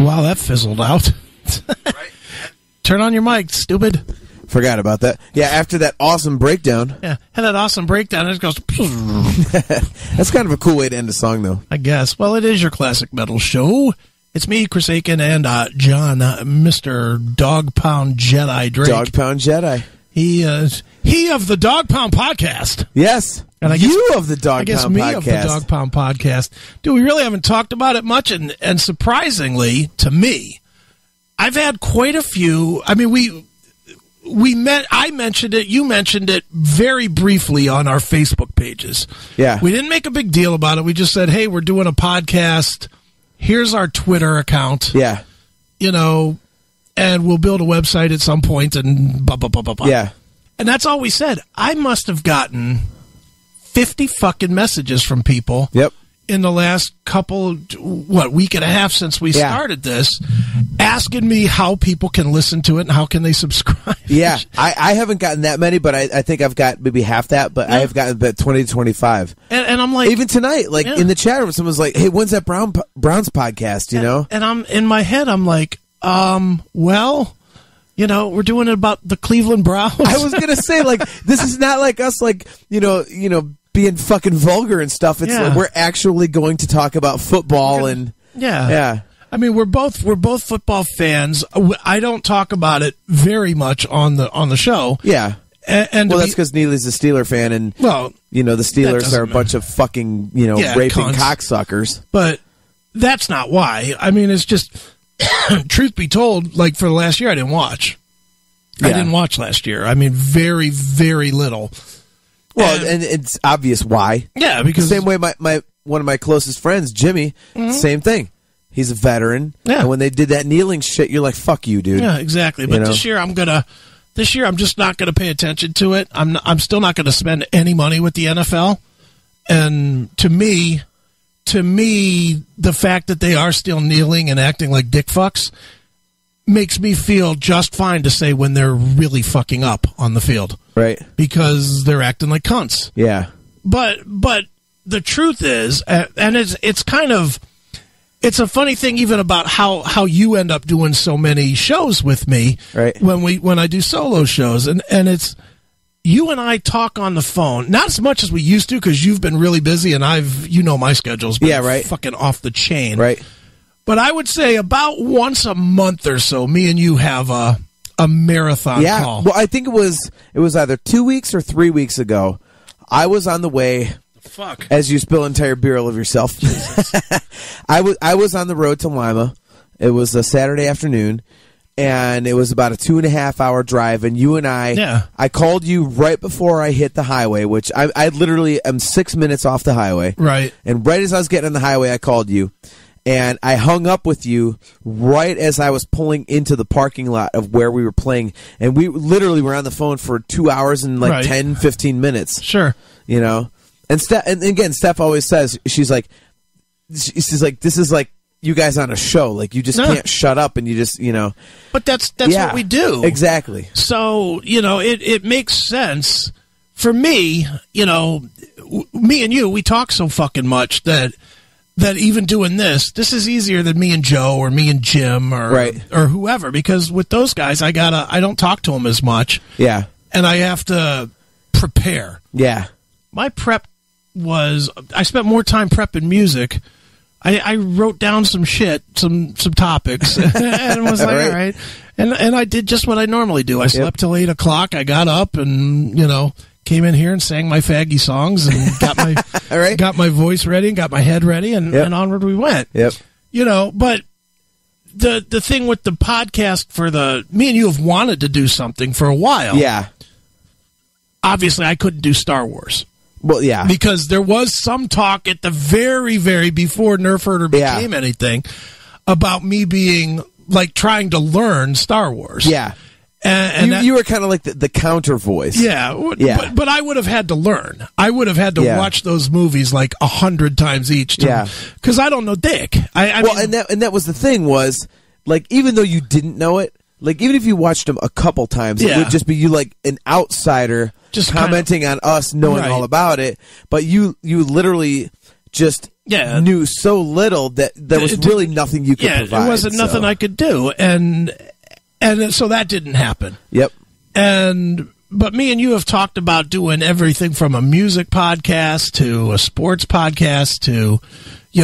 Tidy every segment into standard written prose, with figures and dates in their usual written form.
Wow, that fizzled out. Right? Turn on your mic, stupid. Forgot about that. Yeah, after that awesome breakdown. Yeah, had that awesome breakdown. It goes. That's kind of a cool way to end a song, though. I guess. Well, it is your classic metal show. It's me, Chris Aiken, and John, Mr. Dawg Pound Jedi Drake. Dawg Pound Jedi. He of the Dawg Pound Podcast. Yes. And I guess, you of the Dawg Pound Podcast. I guess me of the Dawg Pound Podcast. Dude, we really haven't talked about it much, and surprisingly, to me, I've had quite a few. I mean, I mentioned it, you mentioned it very briefly on our Facebook pages. Yeah. We didn't make a big deal about it. We just said, hey, we're doing a podcast. Here's our Twitter account. Yeah. You know, and we'll build a website at some point and blah, blah, blah, blah, blah. Yeah. And that's all we said. I must have gotten 50 fucking messages from people. Yep. In the last week and a half since we started this, asking me how people can listen to it and how can they subscribe. Yeah, I haven't gotten that many, but I think I've got maybe half that, but I have gotten about 20 to 25. And I'm like... Even tonight, in the chat room, someone's like, hey, when's that Browns podcast, you know? And I'm in my head, I'm like, well... You know, we're doing it about the Cleveland Browns. I was going to say, this is not like us, being fucking vulgar and stuff. It's like we're actually going to talk about football and... Yeah. I mean, we're both football fans. I don't talk about it very much on the show. Yeah. And that's because Neely's a Steeler fan, and, the Steelers are a bunch of fucking, raping cunts. Cocksuckers. But that's not why. I mean, it's just... truth be told, for the last year, I didn't watch. I didn't watch last year. I mean, very, very little. Well, and it's obvious why. Yeah, because... The same way one of my closest friends, Jimmy, same thing. He's a veteran. Yeah. And when they did that kneeling shit, you're like, fuck you, dude. Yeah, exactly. But this year, I'm just not going to pay attention to it. I'm still not going to spend any money with the NFL. And to me, the fact that they are still kneeling and acting like dick fucks makes me feel just fine to say when they're really fucking up on the field. Right. Because they're acting like cunts. Yeah. But the truth is, and it's kind of, it's a funny thing even about how you end up doing so many shows with me. Right. When I do solo shows. And it's... You and I talk on the phone, not as much as we used to because you've been really busy and my schedule's been fucking off the chain. Right. But I would say about once a month or so, me and you have a marathon call. Well, I think it was either 2 weeks or 3 weeks ago. I was on the way. Fuck. As you spill an entire barrel of yourself. I was on the road to Lima. It was a Saturday afternoon. And it was about a 2.5 hour drive, and you and I called you right before I hit the highway, which I literally am 6 minutes off the highway. Right. And right as I was getting on the highway, I called you, and I hung up with you right as I was pulling into the parking lot of where we were playing, and we literally were on the phone for 2 hours and 10, 15 minutes. Sure. You know? And again, Steph always says, she's like, this is like, you guys on a show, you just can't shut up, and you just, But that's what we do. Exactly. So, it makes sense for me, me and you, we talk so fucking much that even doing this is easier than me and Joe or me and Jim or whoever, because with those guys, I don't talk to them as much. Yeah. And I have to prepare. Yeah. My prep I spent more time prepping music. I wrote down some shit, some topics, and was like, all right. And I did just what I normally do. I slept till 8 o'clock. I got up and, came in here and sang my faggy songs and got my got my voice ready and got my head ready, and onward we went. Yep. But the thing with the podcast me and you have wanted to do something for a while. Yeah. Obviously, I couldn't do Star Wars. Well, yeah. Because there was some talk at the very, very before Nerf Herder became anything about me being, trying to learn Star Wars. Yeah. And you were kind of like the counter voice. Yeah. But I would have had to learn. I would have had to watch those movies 100 times each. Because I don't know dick. I mean, and that was the thing was, even though you didn't know it, even if you watched them a couple times, it would just be you an outsider just commenting on us knowing all about it. But you literally just knew so little that there was really nothing you could provide. It wasn't nothing I could do, and so that didn't happen. Yep. But me and you have talked about doing everything from a music podcast to a sports podcast to,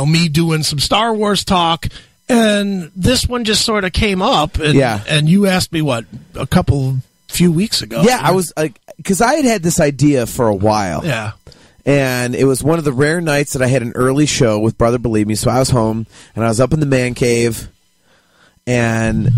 me doing some Star Wars talk. And this one just sort of came up. And you asked me, few weeks ago. Yeah, I was like, because I had this idea for a while. Yeah. And it was one of the rare nights that I had an early show with Brother Believe Me. So I was home and I was up in the man cave. And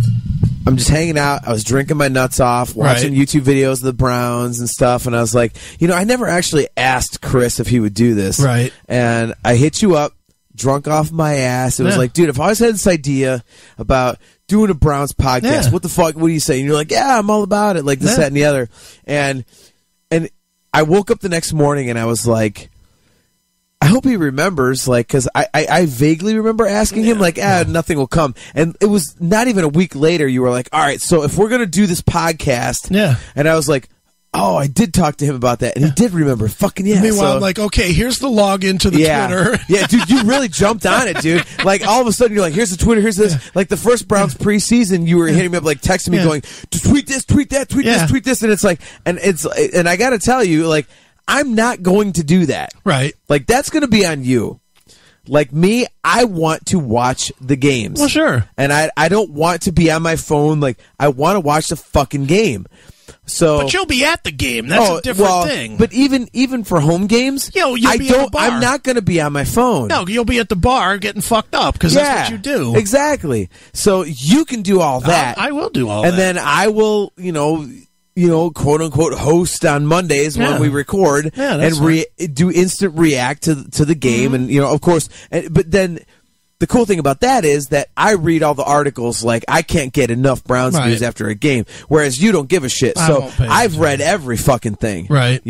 I'm just hanging out. I was drinking my nuts off, watching YouTube videos of the Browns and stuff. And I was like, I never actually asked Chris if he would do this. Right. And I hit you up, drunk off my ass. It was like, dude, if I always had this idea about doing a Browns podcast, what the fuck, what do you say? And you're like, yeah, I'm all about it. Like this, that, and the other. And I woke up the next morning and I was like, I hope he remembers, because I vaguely remember asking him, nothing will come. And it was not even a week later, you were like, all right, so if we're going to do this podcast, and I was like, oh, I did talk to him about that, and he did remember. Fucking yeah. Meanwhile, I'm like, okay, here's the login to the Twitter. Yeah, dude, you really jumped on it, dude. Like, all of a sudden, you're like, here's the Twitter, here's this. Like, the first Browns preseason, you were hitting me up, texting me, going, tweet this, tweet that, tweet this, tweet this, and it's like, and I got to tell you, I'm not going to do that. Right. That's going to be on you. Like me, I want to watch the games. Well, sure. And I don't want to be on my phone. I want to watch the fucking game. So, but you'll be at the game. That's a different thing. But even for home games, you'll be at the bar. I'm not going to be on my phone. No, you'll be at the bar getting fucked up because that's what you do. Exactly. So you can do all that. I will do all that. And then I will, quote unquote, host on Mondays when we record and do instant react to the game. And, of course, but then the cool thing about that is that I read all the articles I can't get enough Browns news after a game, whereas you don't give a shit. So I've read every fucking thing. Right.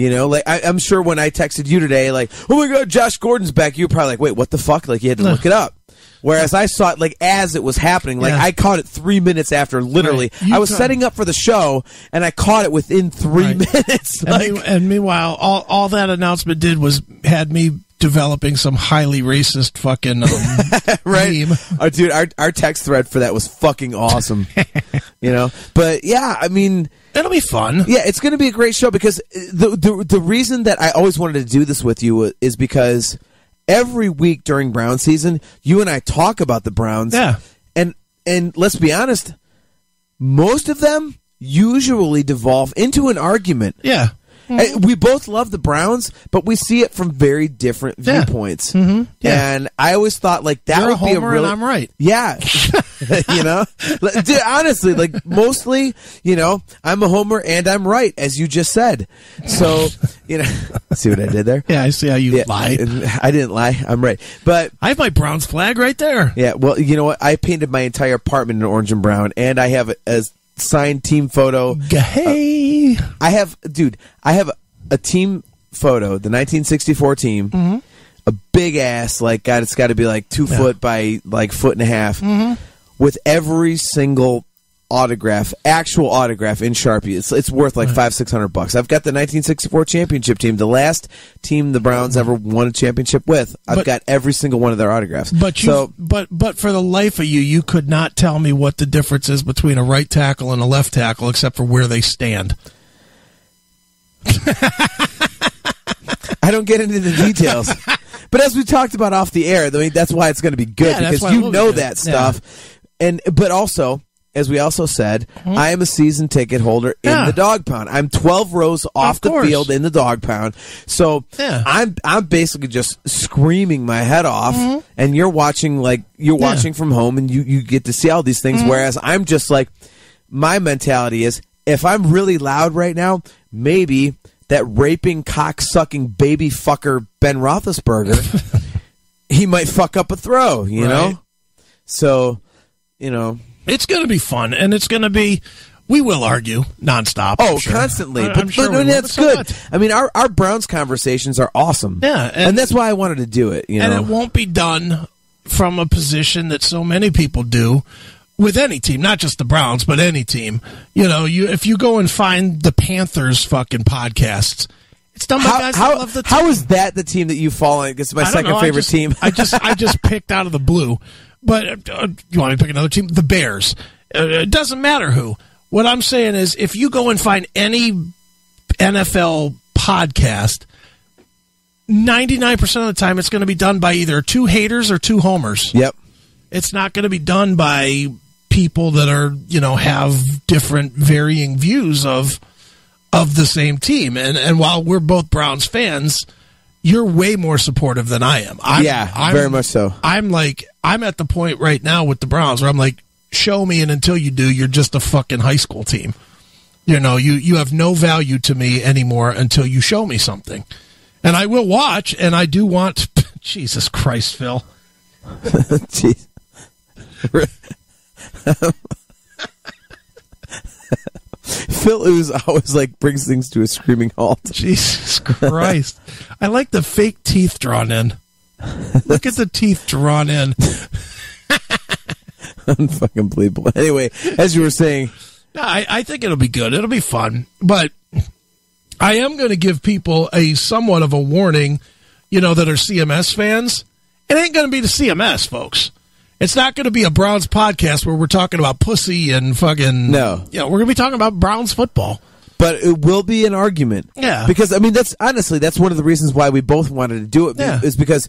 I'm sure when I texted you today, oh my God, Josh Gordon's back, you were probably like, wait, what the fuck? You had to look it up. Whereas I saw it as it was happening. I caught it 3 minutes after, literally. Right. I was setting up for the show, and I caught it within 3 minutes. And meanwhile, all that announcement did was had me developing some highly racist fucking meme. Dude, our text thread for that was fucking awesome. But yeah, I mean, it'll be fun. Yeah, it's going to be a great show because the reason that I always wanted to do this with you is because every week during Brown season, you and I talk about the Browns. Yeah. And let's be honest, most of them usually devolve into an argument. Yeah. Mm-hmm. We both love the Browns, but we see it from very different viewpoints. Mm-hmm. Yeah. And I always thought that You're would be a real. And I'm right. Yeah. Dude, honestly, mostly, I'm a homer and I'm right, as you just said. So, see what I did there? Yeah, I see how you lied. I didn't lie. I'm right. But I have my Browns flag right there. Yeah. Well, you know what? I painted my entire apartment in orange and brown, and I have a signed team photo. Hey. I have a team photo, the 1964 team, a big ass, God, it's got to be 2 foot by foot and a half, with every single actual autograph in Sharpie. It's worth $500-600. I've got the 1964 championship team, the last team the Browns ever won a championship with. I've got every single one of their autographs. But but for the life of you could not tell me what the difference is between a right tackle and a left tackle, except for where they stand. I don't get into the details. But as we talked about off the air, that's why it's going to be good, because you know that stuff. Yeah. But also, as we also said, I am a season ticket holder in the Dawg Pound. I'm 12 rows off the field in the Dawg Pound. So I'm basically just screaming my head off, and you're watching watching from home, and you get to see all these things, whereas I'm just my mentality is, if I'm really loud right now, maybe that raping, cock-sucking baby fucker Ben Roethlisberger, he might fuck up a throw, you know? So, It's going to be fun, and it's going to be, we will argue nonstop. Oh, constantly. But that's good. I mean, our Browns conversations are awesome. Yeah. And that's why I wanted to do it, And it won't be done from a position that so many people do with any team, not just the Browns, but any team. If you go and find the Panthers fucking podcasts, It's done by guys that love the team. How is that the team that you fall on? It's my second favorite team. I just picked out of the blue. But you want me to pick another team? The Bears. It doesn't matter who. What I'm saying is, if you go and find any NFL podcast, 99% of the time it's going to be done by either two haters or two homers. Yep. It's not going to be done by people that are, have different varying views of the same team. And while we're both Browns fans, you're way more supportive than I am. I'm very much so. I'm at the point right now with the Browns where I'm like, show me, and until you do, you're just a fucking high school team. You have no value to me anymore until you show me something. And I will watch, and I do want... Jesus Christ, Phil. Jeez. Phil Ooze always brings things to a screaming halt. Jesus Christ. I like the fake teeth drawn in. Look at the teeth drawn in. Unfucking believable. Anyway, as you were saying... I think it'll be good. It'll be fun. But I am going to give people a somewhat of a warning, that are CMS fans. It ain't going to be the CMS, folks. It's not going to be a Browns podcast where we're talking about pussy and fucking... No. We're going to be talking about Browns football. But it will be an argument. Yeah. Because, that's one of the reasons why we both wanted to do it. Yeah. Is because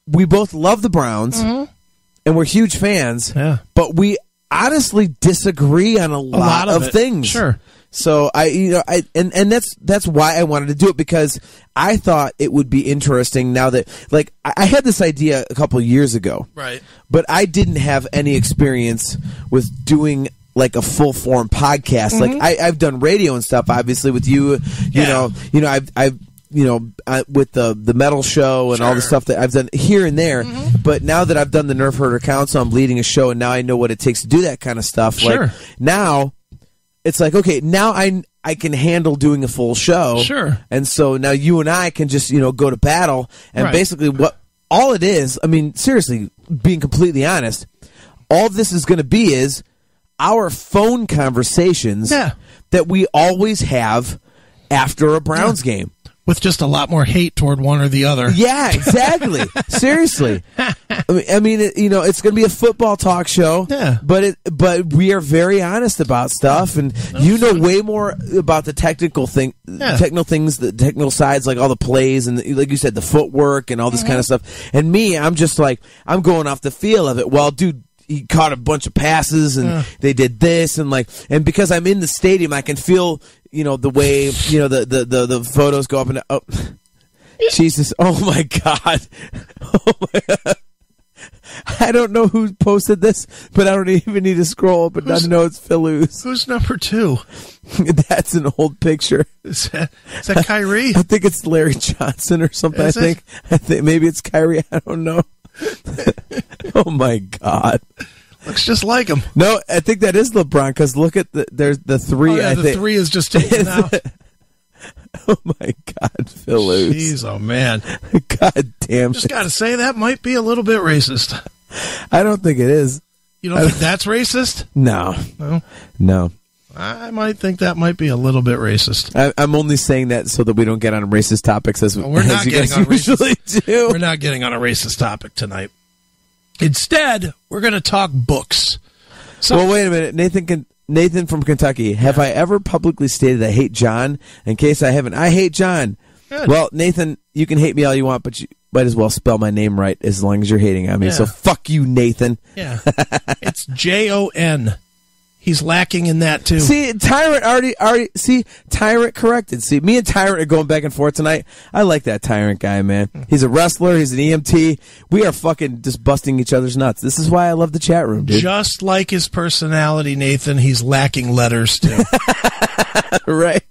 we both love the Browns, and we're huge fans, but we honestly disagree on a lot of things. Sure. So that's why I wanted to do it, because I thought it would be interesting now that I had this idea a couple of years ago. Right. But I didn't have any experience with doing a full form podcast. I've done radio and stuff, obviously, with you. I've with the metal show and all the stuff that I've done here and there. But now that I've done the Nerf Herder Council, I'm leading a show, and now I know what it takes to do that kind of stuff. Sure. Now it's okay, now I can handle doing a full show. Sure. And so now you and I can just, go to battle. And basically what all it is, seriously, being completely honest, all this is going to be is our phone conversations that we always have after a Browns game. With just a lot more hate toward one or the other. Yeah, exactly. Seriously. It's going to be a football talk show. Yeah. But we are very honest about stuff, and know way more about the technical things, the technical sides, like all the plays and like you said, the footwork and all this kind of stuff. And me, I'm just I'm going off the feel of it. Well, dude, he caught a bunch of passes, and they did this, and because I'm in the stadium, I can feel. The way, the photos go up and up. Jesus. Oh, my God. Oh, my God. I don't know who posted this, but I don't even need to scroll up and not know it's Phil Ooze. Who's number 2? That's an old picture. Is that Kyrie? I think it's Larry Johnson or something. I think maybe it's Kyrie. I don't know. Oh, my God. Looks just like him. No, I think that is LeBron, because look at there's the 3. Oh, yeah, the 3 is just taken out. Oh, my God, Phil Ooze. Jeez, oh, man. God damn it. Just got to say, that might be a little bit racist. I don't think it is. You don't think that's racist? No. I might think that might be a little bit racist. I'm only saying that so that we don't get on racist topics as you guys usually do. We're not getting on a racist topic tonight. Instead, we're going to talk books. Well, wait a minute. Nathan from Kentucky. Have I ever publicly stated I hate John? In case I haven't, I hate John. Good. Well, Nathan, you can hate me all you want, but you might as well spell my name right as long as you're hating on me. Yeah. So fuck you, Nathan. Yeah. It's Jon. He's lacking in that, too. See, Tyrant Tyrant corrected. See, me and Tyrant are going back and forth tonight. I like that Tyrant guy, man. He's a wrestler. He's an EMT. We are fucking just busting each other's nuts. This is why I love the chat room, dude. Just like his personality, Nathan, he's lacking letters, too. Right.